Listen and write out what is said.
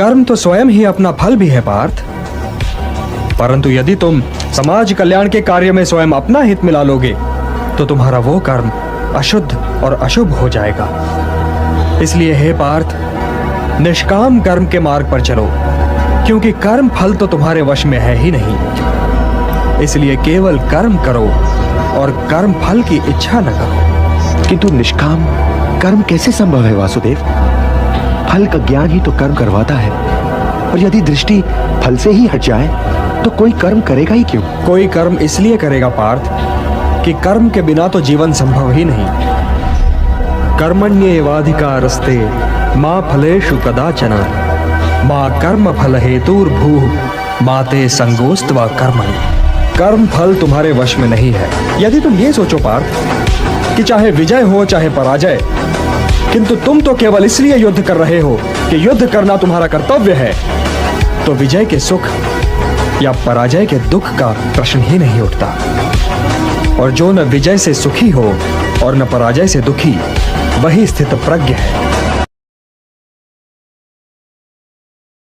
कर्म तो स्वयं ही अपना फल भी है पार्थ, परंतु यदि तुम समाज कल्याण के कार्य में स्वयं अपना हित मिला लोगे तो तुम्हारा वो कर्म अशुद्ध और अशुभ हो जाएगा। इसलिए हे पार्थ, निष्काम कर्म के मार्ग पर चलो, क्योंकि कर्म फल तो तुम्हारे वश में है ही नहीं। इसलिए केवल कर्म करो और कर्म फल की इच्छा न करो। किंतु निष्काम कर्म कैसे संभव है वासुदेव? फल का ज्ञान ही तो कर्म करवाता है, और यदि दृष्टि फल से ही हट जाए तो कोई कर्म करेगा ही क्यों? कोई कर्म इसलिए करेगा पार्थ कि कर्म के बिना तो जीवन संभव ही नहीं। कर्मण्येवाधिकारस्ते मा फलेषु कदाचन मा कर्म फल हेतुर्भूः मा ते संगोस्त्वा कर्मणि। कर्म फल तुम्हारे वश में नहीं है। यदि तुम ये सोचो पार्थ कि चाहे विजय हो चाहे पराजय, किंतु तुम तो केवल इसलिए युद्ध कर रहे हो कि युद्ध करना तुम्हारा कर्तव्य है, तो विजय के सुख या पराजय के दुख का प्रश्न ही नहीं उठता। और जो न विजय से सुखी हो और न पराजय से दुखी, वही स्थित प्रज्ञ है।